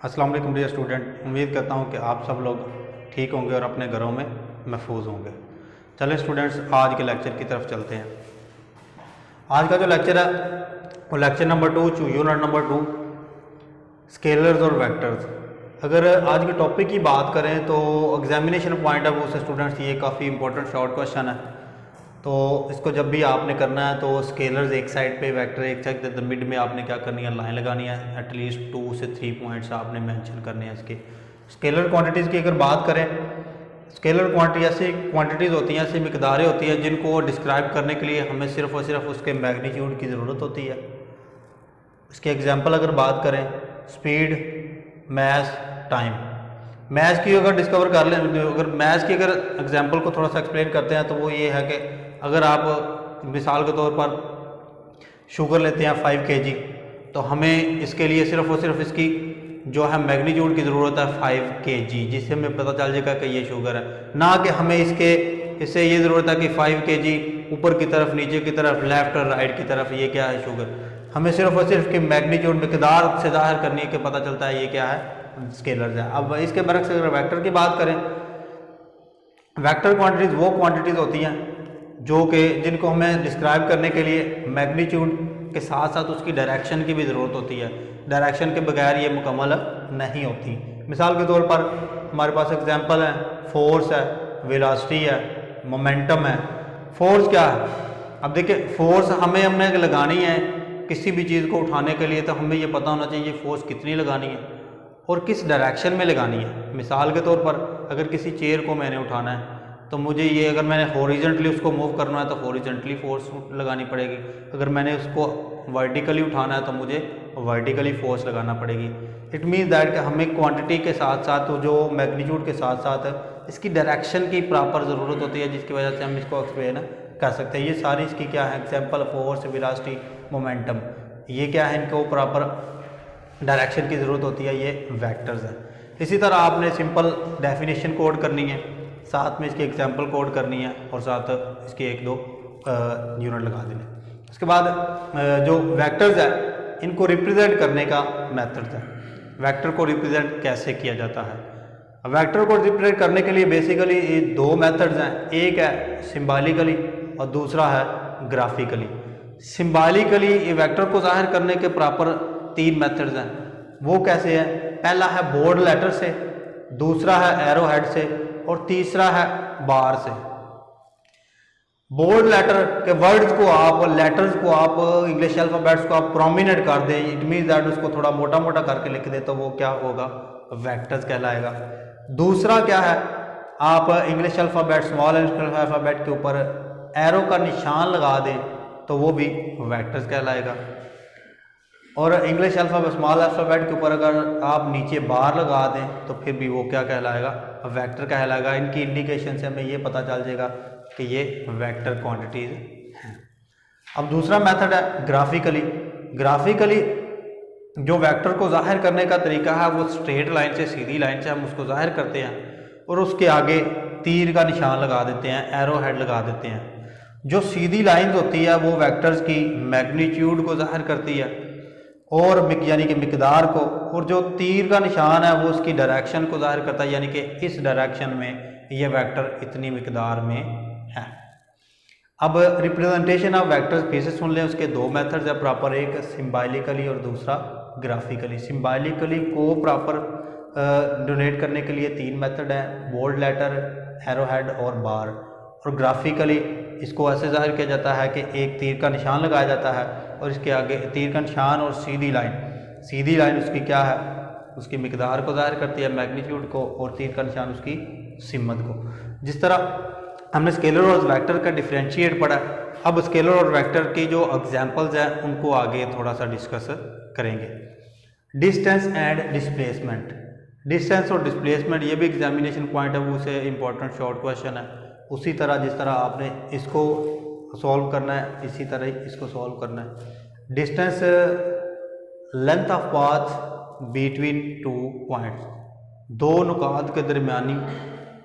अस्सलाम वालेकुम dear student, उम्मीद करता हूँ कि आप सब लोग ठीक होंगे और अपने घरों में महफूज होंगे। चलें स्टूडेंट्स, आज के लेक्चर की तरफ चलते हैं। आज का जो लेक्चर है वो lecture number 2 unit number 2 scalars और वेक्टर्स। अगर आज के टॉपिक की बात करें तो एग्जामिनेशन पॉइंट ऑफ व्यू से स्टूडेंट्स ये काफ़ी इंपॉर्टेंट शॉर्ट क्वेश्चन है। तो इसको जब भी आपने करना है तो स्केलर्स एक साइड पे, वेक्टर एक साइड, मिड में आपने क्या करनी है, लाइन लगानी है। एटलीस्ट 2 से 3 पॉइंट्स आपने मेंशन करने हैं इसके। स्केलर क्वांटिटीज़ की अगर बात करें, स्केलर क्वांटिटी ऐसी क्वांटिटीज़ होती हैं, ऐसी मिकदारें होती हैं जिनको डिस्क्राइब करने के लिए हमें सिर्फ और सिर्फ उसके मैग्नीट्यूड की ज़रूरत होती है। इसके एग्जाम्पल अगर बात करें, स्पीड, मैस, टाइम। मैथ्स की अगर डिस्कवर कर लें, अगर मैथ्स की अगर एग्जांपल को थोड़ा सा एक्सप्लेन करते हैं तो वो ये है कि अगर आप मिसाल के तौर पर शुगर लेते हैं 5 kg, तो हमें इसके लिए सिर्फ और सिर्फ इसकी जो है मैग्नीट्यूड की ज़रूरत है 5 kg, जिससे हमें पता चल जाएगा कि ये शुगर है। ना कि हमें इससे ये ज़रूरत है कि 5 kg ऊपर की तरफ, नीचे की तरफ, लेफ्ट और राइट की तरफ ये क्या है, शुगर। हमें सिर्फ और सिर्फ कि मैग्नीट्यूड मिकदार से जाहिर करनी है कि पता चलता है ये क्या है, स्केलर्स है। अब इसके बरक्स अगर वेक्टर की बात करें, वेक्टर क्वांटिटीज़ वो क्वांटिटीज़ होती हैं जो कि जिनको हमें डिस्क्राइब करने के लिए मैग्नीट्यूड के साथ साथ उसकी डायरेक्शन की भी ज़रूरत होती है। डायरेक्शन के बगैर ये मुकम्मल नहीं होती। मिसाल के तौर पर हमारे पास एग्जांपल है, फोर्स है, वेलोसिटी है, मोमेंटम है। फोर्स क्या है? अब देखिए, फोर्स हमने लगानी है किसी भी चीज़ को उठाने के लिए, तो हमें ये पता होना चाहिए फोर्स कितनी लगानी है और किस डायरेक्शन में लगानी है। मिसाल के तौर पर अगर किसी चेयर को मैंने उठाना है तो मुझे ये, अगर मैंने हॉरिजॉन्टली उसको मूव करना है तो हॉरिजॉन्टली फोर्स लगानी पड़ेगी। अगर मैंने उसको वर्टिकली उठाना है तो मुझे वर्टिकली फोर्स लगाना पड़ेगी। इट मीन्स दैट कि हमें क्वांटिटी के साथ साथ, जो मैग्नीट्यूड के साथ साथ इसकी डायरेक्शन की प्रॉपर ज़रूरत होती है, जिसकी वजह से हम इसको एक्सप्लेन कर सकते हैं। ये सारी इसकी क्या है एग्जाम्पल, फोर्स, वेलोसिटी, मोमेंटम, ये क्या है, इनको प्रॉपर डायरेक्शन की ज़रूरत होती है, ये वेक्टर्स हैं। इसी तरह आपने सिंपल डेफिनेशन कोड करनी है, साथ में इसकी एग्जांपल कोड करनी है और साथ इसके 1-2 यूनिट लगा देने। उसके बाद जो वेक्टर्स है इनको रिप्रेजेंट करने का मेथड है। वेक्टर को रिप्रेजेंट कैसे किया जाता है? वेक्टर को रिप्रेजेंट करने के लिए बेसिकली ये 2 मेथड्स हैं। एक है सिम्बॉलिकली और दूसरा है ग्राफिकली। सिम्बॉलिकली ये वेक्टर को जाहिर करने के प्रॉपर 3 मेथड्स हैं। वो कैसे हैं? पहला है बोल्ड लेटर से, दूसरा है एरो हेड से और तीसरा है बार से। बोल्ड लेटर के वर्ड्स को आप, लेटर्स को आप, इंग्लिश अल्फाबेट्स को आप प्रोमिनेंट कर दें, इट मीन्स दैट उसको थोड़ा मोटा मोटा करके लिख दें, तो वो क्या होगा, वेक्टर्स कहलाएगा। दूसरा क्या है, आप English alphabet, small English alphabet के ऊपर एरो का निशान लगा दें तो वो भी वेक्टर्स कहलाएगा। और इंग्लिश अल्फाबेट, स्मॉल अल्फाबेट के ऊपर अगर आप नीचे बार लगा दें तो फिर भी वो क्या कहलाएगा, वेक्टर कहलाएगा। इनकी इंडिकेशन से हमें ये पता चल जाएगा कि ये वेक्टर क्वांटिटीज़ हैं। अब दूसरा मेथड है ग्राफिकली। ग्राफिकली जो वेक्टर को जाहिर करने का तरीका है वो स्ट्रेट लाइन से, सीधी लाइन से हम उसको जाहिर करते हैं और उसके आगे तीर का निशान लगा देते हैं, एरो हेड लगा देते हैं। जो सीधी लाइन होती है वो वेक्टर्स की मैग्नीट्यूड को जाहिर करती है और यानी कि मिकदार को, और जो तीर का निशान है वो उसकी डायरेक्शन को जाहिर करता है, यानी कि इस डायरेक्शन में ये वेक्टर इतनी मिकदार में है। अब रिप्रेजेंटेशन ऑफ वेक्टर्स फिर से सुन लें, उसके 2 मेथड्स है प्रॉपर, एक सिम्बॉलिकली और दूसरा ग्राफिकली। सिम्बॉलिकली को प्रॉपर डोनेट करने के लिए 3 मेथड हैं, बोल्ड लेटर, एरो हेड और बार। और ग्राफिकली इसको ऐसे जाहिर किया जाता है कि एक तीर का निशान लगाया जाता है और इसके आगे तीर का निशान और सीधी लाइन, सीधी लाइन उसकी क्या है, उसकी मिकदार को जाहिर करती है, मैग्नीट्यूड को, और तीर का निशान उसकी सिमत को। जिस तरह हमने स्केलर और वेक्टर का डिफरेंशिएट पढ़ा, अब स्केलर और वेक्टर की जो एग्जांपल्स हैं उनको आगे थोड़ा सा डिस्कस करेंगे। Distance and displacement. डिस्टेंस और डिस्प्लेसमेंट ये भी एग्जामिनेशन पॉइंट ऑफ व्यू से इंपॉर्टेंट शॉर्ट क्वेश्चन है। उसी तरह जिस तरह आपने इसको सॉल्व करना है, इसी तरह ही इसको सॉल्व करना है। Distance, length of path between 2 points, 2 नुकात के दरमियानी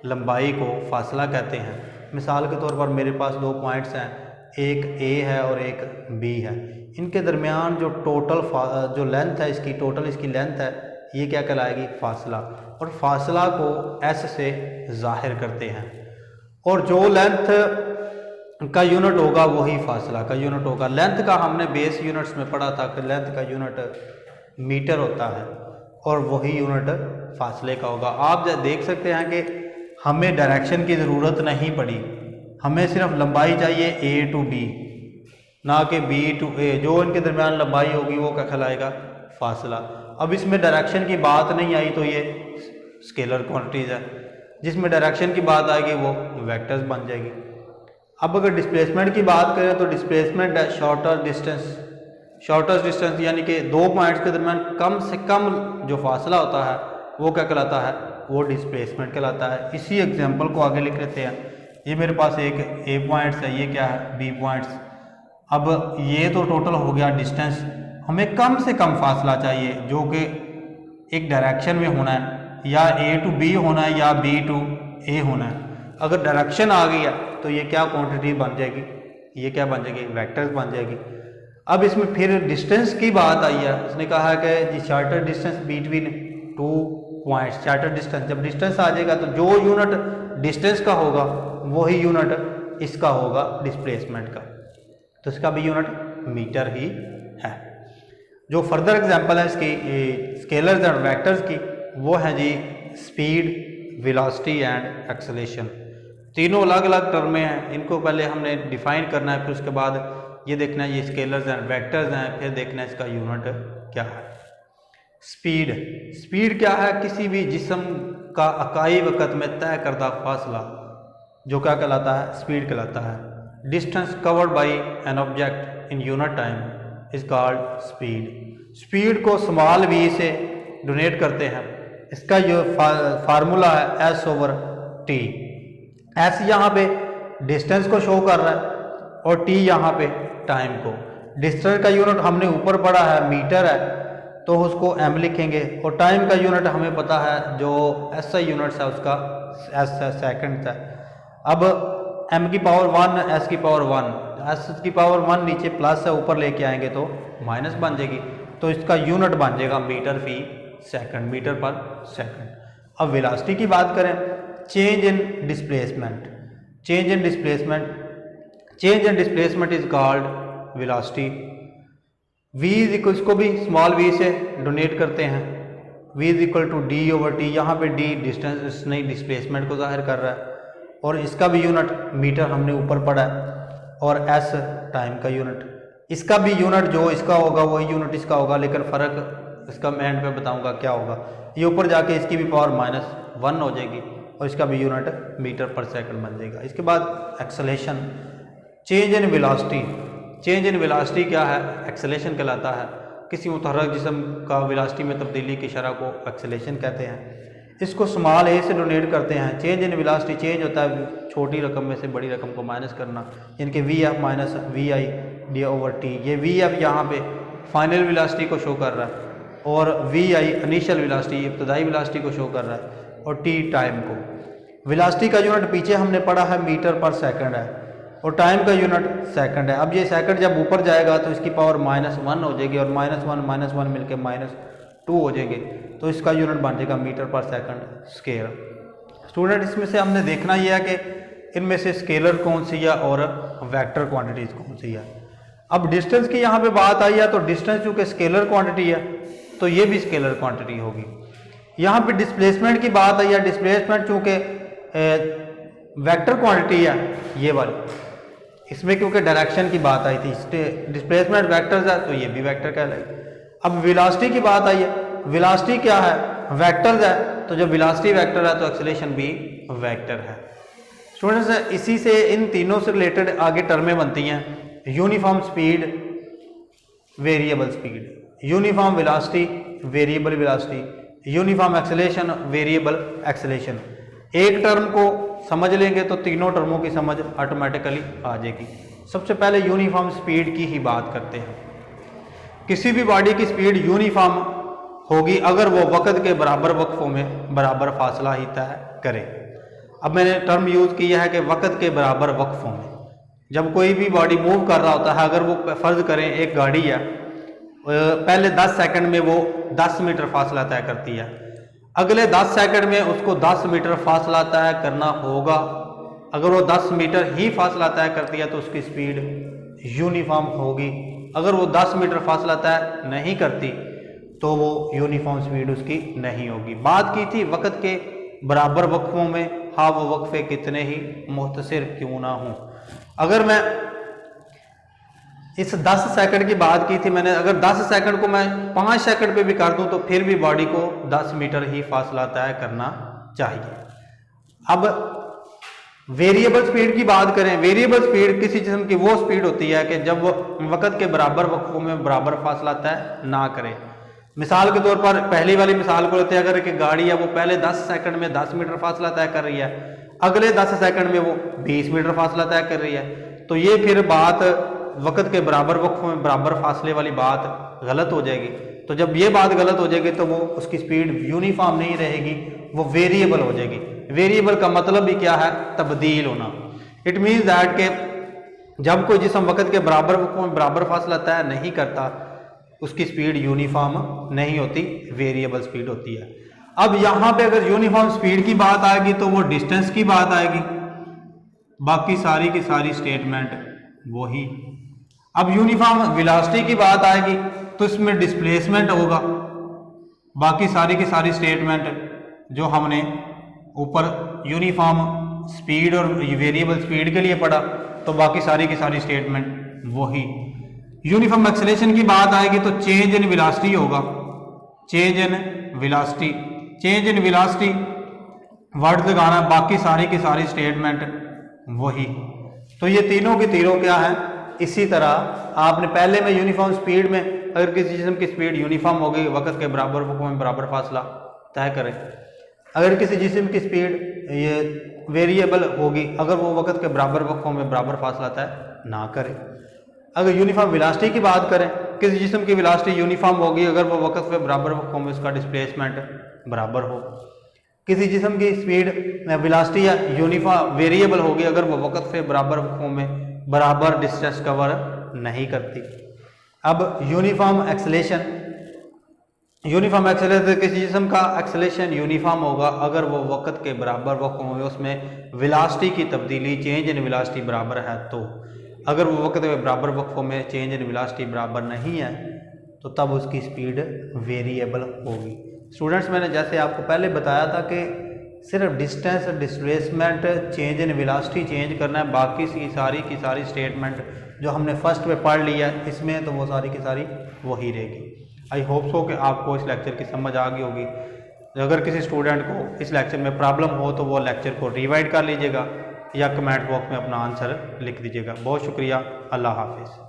लंबाई को फासला कहते हैं। मिसाल के तौर पर मेरे पास 2 पॉइंट्स हैं, एक ए है और एक बी है। इनके दरमियान जो टोटल जो लेंथ है इसकी, टोटल इसकी लेंथ है ये क्या कहलाएगी, फासला। और फासला को एस से जाहिर करते हैं, और जो लेंथ का यूनिट होगा वही फासला का यूनिट होगा। लेंथ का हमने बेस यूनिट्स में पढ़ा था कि लेंथ का यूनिट मीटर होता है और वही यूनिट फासले का होगा। आप देख सकते हैं कि हमें डायरेक्शन की ज़रूरत नहीं पड़ी, हमें सिर्फ लंबाई चाहिए A to B, ना कि B to A। जो इनके दरमियान लंबाई होगी वो क्या कहलाएगा, फासला। अब इसमें डायरेक्शन की बात नहीं आई तो ये स्केलर क्वांटिटीज़ है, जिसमें डायरेक्शन की बात आएगी वो वेक्टर्स बन जाएगी। अब अगर डिस्प्लेसमेंट की बात करें तो डिस्प्लेसमेंट है शॉर्टर डिस्टेंस। शॉर्टेस्ट डिस्टेंस यानी कि दो पॉइंट्स के दरमियान कम से कम जो फासला होता है वो क्या कहलाता है, वो डिस्प्लेसमेंट कहलाता है। इसी एग्जांपल को आगे लिख लेते हैं। ये मेरे पास एक A पॉइंट्स है, ये क्या है, B पॉइंट्स। अब ये तो टोटल हो गया डिस्टेंस, हमें कम से कम फासला चाहिए जो कि एक डायरेक्शन में होना है, या A to B होना है या B to A होना है। अगर डायरेक्शन आ गई है तो ये क्या क्वांटिटी बन जाएगी, ये क्या बन जाएगी, वेक्टर्स बन जाएगी। अब इसमें फिर डिस्टेंस की बात आई है, उसने कहा है कि जी shorter distance between two points. Shorter distance, जब डिस्टेंस आ जाएगा तो जो यूनिट डिस्टेंस का होगा वही यूनिट इसका होगा डिस्प्लेसमेंट का, तो इसका भी यूनिट मीटर ही है। जो फर्दर एग्जांपल है इसकी स्केलर्स एंड वेक्टर्स की, वो है जी स्पीड, वेलोसिटी एंड एक्सेलरेशन। तीनों अलग अलग टर्में हैं, इनको पहले हमने डिफाइन करना है, फिर उसके बाद ये देखना है ये स्केलर्स एंड वेक्टर्स हैं, फिर देखना है इसका यूनिट क्या है। स्पीड, स्पीड क्या है, किसी भी जिस्म का अकाई वक़्त में तय करदा फासला जो क्या कहलाता है, स्पीड कहलाता है। Distance covered by an object in unit time is called speed. Speed को स्मॉल v से डोनेट करते हैं। इसका जो फार्मूला है S/T। S यहाँ पे डिस्टेंस को शो कर रहा है और T यहाँ पे टाइम को। डिस्टेंस का यूनिट हमने ऊपर पढ़ा है मीटर है, तो उसको m लिखेंगे, और टाइम का यूनिट हमें पता है जो SI यूनिट्स है उसका S है, सेकंड है। अब m की पावर 1, s की पावर 1, s की पावर 1 नीचे प्लस है, ऊपर लेके आएंगे तो माइनस बन जाएगी, तो इसका यूनिट बन जाएगा मीटर फी सेकंड, मीटर पर सेकंड। अब वेलोसिटी की बात करें, change in displacement, change in displacement, change in displacement is called velocity. v is equal, इसको भी स्मॉल v से डोनेट करते हैं, v is equal to d/t। यहाँ पे d डिस्टेंस नहीं, डिस्प्लेसमेंट को जाहिर कर रहा है, और इसका भी यूनिट मीटर हमने ऊपर पढ़ा है, और s टाइम का यूनिट। इसका भी यूनिट जो इसका होगा वही यूनिट इसका होगा, लेकिन फ़र्क इसका मैं एंड पे बताऊंगा क्या होगा। ये ऊपर जाके इसकी भी पावर -1 हो जाएगी, और इसका भी यूनिट मीटर पर सेकंड बन जाएगा। इसके बाद acceleration, change in velocity. Change in velocity क्या है, एक्सेलरेशन कहलाता है। किसी मुतहर्रिक जिस्म का वेलोसिटी में तब्दीली की शरह को एक्सेलरेशन कहते हैं। इसको स्मॉल a से डोनेट करते हैं। चेंज इन वेलोसिटी, चेंज होता है छोटी रकम में से बड़ी रकम को माइनस करना, यानी कि Vf माइनस Vi/t। ये Vf यहाँ पे फाइनल वेलोसिटी को शो कर रहा है, और Vi इनिशियल वेलोसिटी, इब्तदाई वेलोसिटी को शो कर रहा है, और t टाइम को। वेलोसिटी का यूनिट पीछे हमने पढ़ा है मीटर पर सेकंड है, और टाइम का यूनिट सेकंड है। अब ये सेकंड जब ऊपर जाएगा तो इसकी पावर -1 हो जाएगी, और -1 मिलके -2 हो जाएगी, तो इसका यूनिट बन जाएगा मीटर पर सेकंड स्केयर। स्टूडेंट, इसमें से हमने देखना यह है कि इनमें से स्केलर कौन सी है और वेक्टर क्वांटिटीज कौन सी है। अब डिस्टेंस की यहाँ पे बात आई है, तो डिस्टेंस चूँकि स्केलर क्वांटिटी है तो ये भी स्केलर क्वांटिटी होगी। यहाँ पे डिस्प्लेसमेंट की बात आई है, डिस्प्लेसमेंट चूँकि वेक्टर क्वांटिटी है ये वाली, इसमें क्योंकि डायरेक्शन की बात आई थी, डिस्प्लेसमेंट वेक्टर्स है तो ये भी वेक्टर कहलाएगी। अब वेलोसिटी की बात आई है, वेलोसिटी क्या है, वेक्टर्स है, तो जब वेलोसिटी वेक्टर है तो एक्सेलरेशन भी वेक्टर है। स्टूडेंट्स, इसी से इन तीनों से रिलेटेड आगे टर्में बनती हैं। Uniform speed, variable speed, uniform velocity, variable velocity, uniform acceleration, variable acceleration. एक टर्म को समझ लेंगे तो तीनों टर्मों की समझ ऑटोमेटिकली आ जाएगी। सबसे पहले यूनिफॉर्म स्पीड की ही बात करते हैं। किसी भी बॉडी की स्पीड यूनिफॉर्म होगी अगर वो वक़्त के बराबर वक्फों में बराबर फासला ही तय करे। अब मैंने टर्म यूज़ किया है कि वक़्त के बराबर वक्फों में। जब कोई भी बॉडी मूव कर रहा होता है, अगर वो फ़र्ज़ करें एक गाड़ी है, पहले 10 सेकंड में वो 10 मीटर फासला तय करती है, अगले 10 सेकंड में उसको 10 मीटर फासला तय करना होगा। अगर वो 10 मीटर ही फासला तय करती है तो उसकी स्पीड यूनिफॉर्म होगी। अगर वो 10 मीटर फासला तय नहीं करती तो वो यूनिफॉर्म स्पीड उसकी नहीं होगी। बात की थी वक़्त के बराबर वक्फों में, हाँ वो वक्फे कितने ही मुख्तसर क्यों ना हों। अगर मैं इस 10 सेकंड की बात की थी मैंने, अगर 10 सेकंड को मैं 5 सेकंड पे भी कर दूं तो फिर भी बॉडी को 10 मीटर ही फासला तय करना चाहिए। अब वेरिएबल स्पीड की बात करें, वेरिएबल स्पीड किसी जिस्म की वो स्पीड होती है कि जब वो वक़्त के बराबर वक्फों में बराबर फासला तय ना करे। मिसाल के तौर पर पहली वाली मिसाल को लेते हैं, अगर एक गाड़ी है वो पहले 10 सेकंड में 10 मीटर फासला तय कर रही है, अगले 10 सेकंड में वो 20 मीटर फासला तय कर रही है, तो ये फिर बात वक़्त के बराबर वक्फों में बराबर फासले वाली बात गलत हो जाएगी। तो जब ये बात गलत हो जाएगी तो वो उसकी स्पीड यूनिफॉर्म नहीं रहेगी, वो वेरिएबल हो जाएगी। वेरिएबल का मतलब भी क्या है? तब्दील होना। इट मीन्स दैट के जब कोई जिस्म वक़्त के बराबर वक्फों में बराबर फासला तय नहीं करता उसकी स्पीड यूनिफॉर्म नहीं होती, वेरिएबल स्पीड होती है। अब यहाँ पे अगर यूनिफॉर्म स्पीड की बात आएगी तो वो डिस्टेंस की बात आएगी, बाकी सारी की सारी स्टेटमेंट वही। अब यूनिफॉर्म वेलोसिटी की बात आएगी तो इसमें डिस्प्लेसमेंट होगा, बाकी सारी की सारी स्टेटमेंट जो हमने ऊपर यूनिफॉर्म स्पीड और वेरिएबल स्पीड के लिए पढ़ा तो बाकी सारी की सारी स्टेटमेंट वही। यूनिफॉर्म एक्सेलरेशन की बात आएगी तो चेंज इन वेलोसिटी होगा, change in velocity, change in velocity word लगाना, बाकी सारी की सारी स्टेटमेंट वही। तो ये तीनों की तीनों क्या है? इसी तरह आपने पहले में यूनिफॉर्म स्पीड में अगर किसी जिस्म की स्पीड यूनिफॉर्म होगी वक़्त के बराबर वक्फों में बराबर फासला तय करें। अगर किसी जिस्म की स्पीड ये वेरिएबल होगी अगर वो वक़्त के बराबर वक्फों में बराबर फासला तय ना करे। अगर यूनिफॉर्म वेलोसिटी की बात करें, किसी जिस्म की वेलोसिटी यूनिफॉर्म होगी अगर वो वक़्त के बराबर वक्फों में उसका डिस्प्लेसमेंट बराबर हो। किसी जिस्म की स्पीड वेलोसिटी या यूनिफॉर्म वेरिएबल होगी अगर वो वक़्त से बराबर वक्फों में बराबर डिस्टेंस कवर नहीं करती। अब यूनिफॉर्म एक्सेलरेशन, यूनिफॉर्म एक्सेलरेशन किसी जिस्म का एक्सेलरेशन यूनिफॉर्म होगा अगर वो वक़्त के बराबर वक्फों में उसमें वेलोसिटी की तब्दीली चेंज इन वेलोसिटी बराबर है। तो अगर वो वक़्त के बराबर वक्फों में चेंज इन वेलोसिटी बराबर नहीं है तो तब उसकी स्पीड वेरिएबल होगी। स्टूडेंट्स, मैंने जैसे आपको पहले बताया था कि सिर्फ distance, displacement, change in velocity change करना है, बाकी की सारी स्टेटमेंट जो हमने फर्स्ट में पढ़ लिया है इसमें तो वो सारी की सारी वही रहेगी। आई होप सो कि आपको इस लेक्चर की समझ आ गई होगी। अगर किसी स्टूडेंट को इस लेक्चर में प्रॉब्लम हो तो वो लेक्चर को रिवाइड कर लीजिएगा या कमेंट बॉक्स में अपना आंसर लिख दीजिएगा। बहुत शुक्रिया। अल्लाह हाफिज़।